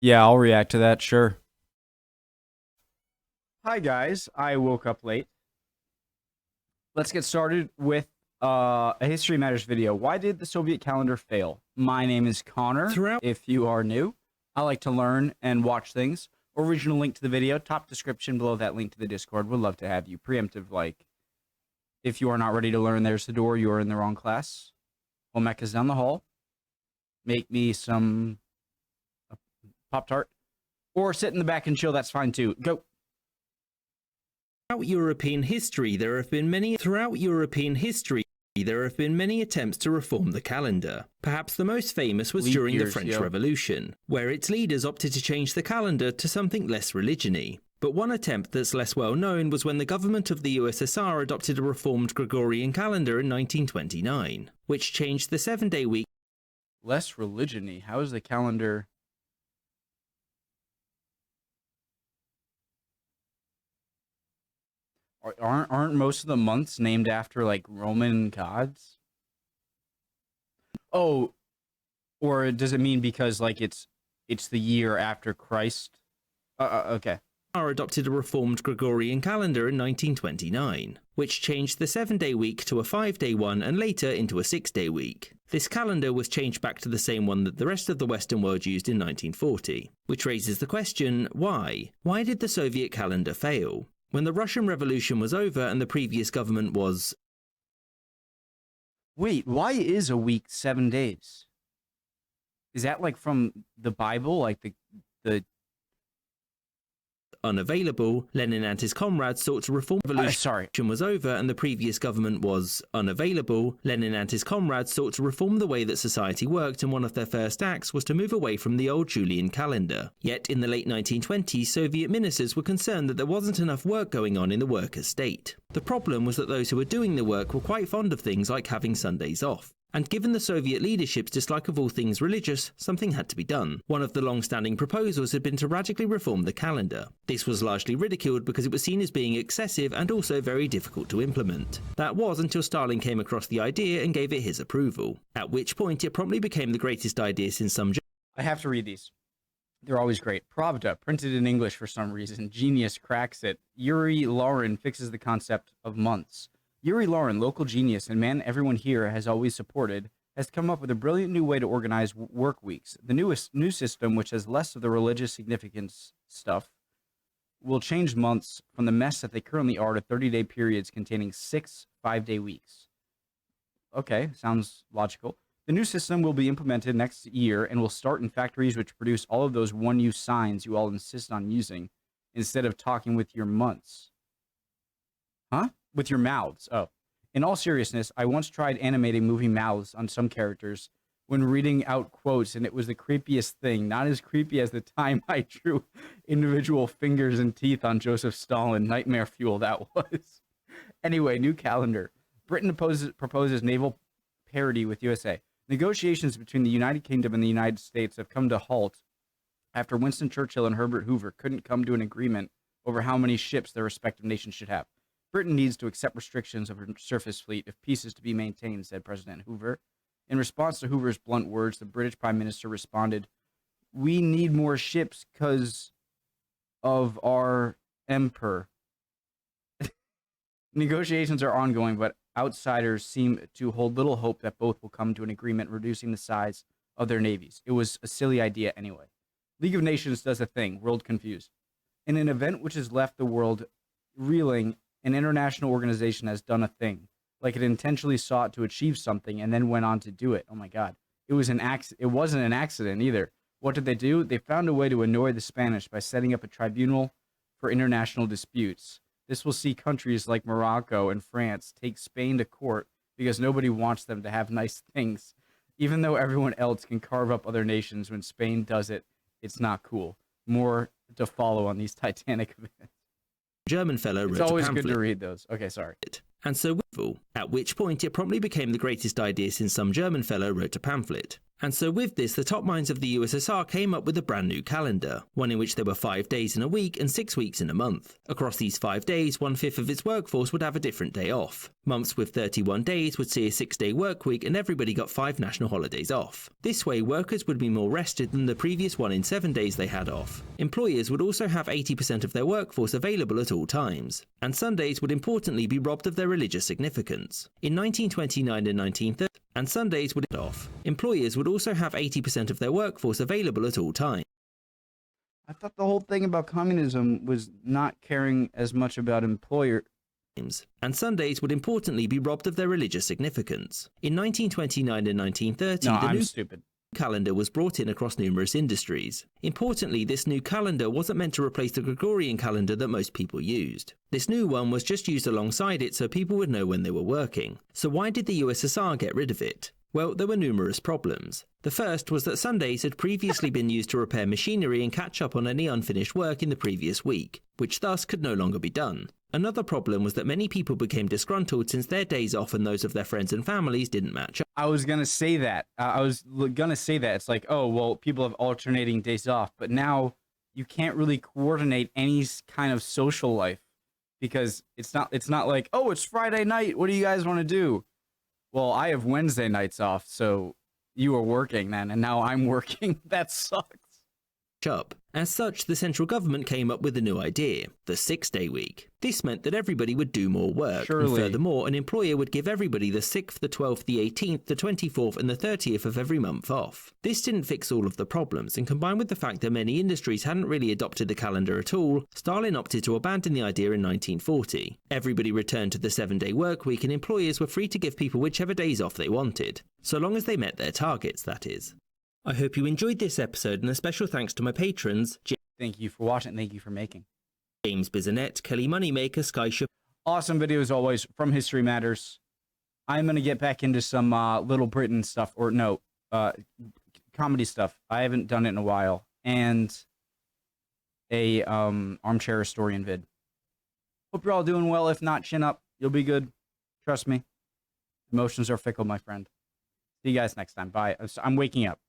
Yeah, I'll react to that, sure. Hi guys, I woke up late. Let's get started with a History Matters video. Why did the Soviet calendar fail? My name is Connor. If you are new, I like to learn and watch things. Original link to the video, top description below that link to the Discord. Would love to have you. Preemptive, like, if you are not ready to learn, there's the door. You are in the wrong class. Olmec is down the hall. Make me some Pop-Tart. Or sit in the back and chill, that's fine too. Go. Throughout European history, there have been many attempts to reform the calendar. Perhaps the most famous was during the French Revolution, where its leaders opted to change the calendar to something less religion-y. But one attempt that's less well known was when the government of the USSR adopted a reformed Gregorian calendar in 1929, which changed the 7-day week. Less religion-y? How is the calendar... Aren't most of the months named after, like, Roman gods? Oh, or does it mean because, like, it's the year after Christ? Okay. Adopted a reformed Gregorian calendar in 1929, which changed the 7-day week to a 5-day one and later into a 6-day week. This calendar was changed back to the same one that the rest of the Western world used in 1940, which raises the question, why? Why did the Soviet calendar fail? When the Russian Revolution was over and the previous government was... Wait, why is a week 7 days? Is that like from the Bible? Like the unavailable, Lenin and his comrades sought to reform the revolution was over and the previous government was unavailable. Lenin and his comrades sought to reform the way that society worked, and one of their first acts was to move away from the old Julian calendar. Yet in the late 1920s, Soviet ministers were concerned that there wasn't enough work going on in the workers' state. The problem was that those who were doing the work were quite fond of things like having Sundays off. And given the Soviet leadership's dislike of all things religious, something had to be done. One of the long-standing proposals had been to radically reform the calendar. This was largely ridiculed because it was seen as being excessive and also very difficult to implement. That was until Stalin came across the idea and gave it his approval, at which point it promptly became the greatest idea since some... I have to read these. They're always great. Pravda, printed in English for some reason. Genius cracks it. Yuri Laurin fixes the concept of months. Yuri Laurin, local genius and man everyone here has always supported, has come up with a brilliant new way to organize work weeks. The new system, which has less of the religious significance stuff, will change months from the mess that they currently are to 30-day periods containing 6 5-day weeks. Okay, sounds logical. The new system will be implemented next year and will start in factories which produce all of those one-use signs you all insist on using instead of talking with your months. Huh? With your mouths. Oh. In all seriousness, I once tried animating moving mouths on some characters when reading out quotes, and it was the creepiest thing. Not as creepy as the time I drew individual fingers and teeth on Joseph Stalin. Nightmare fuel that was. Anyway, new calendar. Britain proposes naval parity with USA. Negotiations between the United Kingdom and the United States have come to halt after Winston Churchill and Herbert Hoover couldn't come to an agreement over how many ships their respective nations should have. Britain needs to accept restrictions of her surface fleet if peace is to be maintained, said President Hoover. In response to Hoover's blunt words, the British Prime Minister responded, "We need more ships because of our emperor." Negotiations are ongoing, but outsiders seem to hold little hope that both will come to an agreement reducing the size of their navies. It was a silly idea anyway. League of Nations does a thing, world confused. In an event which has left the world reeling, an international organization has done a thing, like it intentionally sought to achieve something and then went on to do it. Oh my God. It wasn't an accident either. What did they do? They found a way to annoy the Spanish by setting up a tribunal for international disputes. This will see countries like Morocco and France take Spain to court because nobody wants them to have nice things. Even though everyone else can carve up other nations, when Spain does it, it's not cool. More to follow on these Titanic events. German fellow wrote It's always good to read those. Okay, sorry. And so, at which point it promptly became the greatest idea since some German fellow wrote a pamphlet. And so with this, the top minds of the USSR came up with a brand new calendar, one in which there were 5 days in a week and 6 weeks in a month. Across these 5 days, 1/5 of its workforce would have a different day off. Months with 31 days would see a 6-day work week, and everybody got 5 national holidays off. This way, workers would be more rested than the previous 1 in 7 days they had off. Employers would also have 80% of their workforce available at all times. And Sundays would importantly be robbed of their religious significance. In 1929 and 1930, and Sundays would be off. Employers would also have 80% of their workforce available at all times. I thought the whole thing about communism was not caring as much about employer. And Sundays would importantly be robbed of their religious significance. In 1929 and 1930, the new calendar was brought in across numerous industries. Importantly, this new calendar wasn't meant to replace the Gregorian calendar that most people used. This new one was just used alongside it so people would know when they were working. So why did the USSR get rid of it? Well, there were numerous problems. The first was that Sundays had previously been used to repair machinery and catch up on any unfinished work in the previous week, which thus could no longer be done. Another problem was that many people became disgruntled since their days off and those of their friends and families didn't match up. I was going to say that. It's like, oh, well, people have alternating days off, but now you can't really coordinate any kind of social life because it's not like, oh, it's Friday night. What do you guys want to do? Well, I have Wednesday nights off, so you were working then, and now I'm working. That sucks. Up. As such, the central government came up with a new idea, the 6-day week. This meant that everybody would do more work, and furthermore, an employer would give everybody the 6th, the 12th, the 18th, the 24th, and the 30th of every month off. This didn't fix all of the problems, and combined with the fact that many industries hadn't really adopted the calendar at all, Stalin opted to abandon the idea in 1940. Everybody returned to the 7-day work week, and employers were free to give people whichever days off they wanted, so long as they met their targets, that is. I hope you enjoyed this episode, and a special thanks to my patrons. Thank you for watching. Thank you for making. James Bizanet, Kelly Moneymaker, Sky Ship. Awesome video as always from History Matters. I'm going to get back into some Little Britain stuff, or no, comedy stuff. I haven't done it in a while. And a armchair historian vid. Hope you're all doing well. If not, chin up. You'll be good. Trust me. Emotions are fickle, my friend. See you guys next time. Bye. I'm waking up.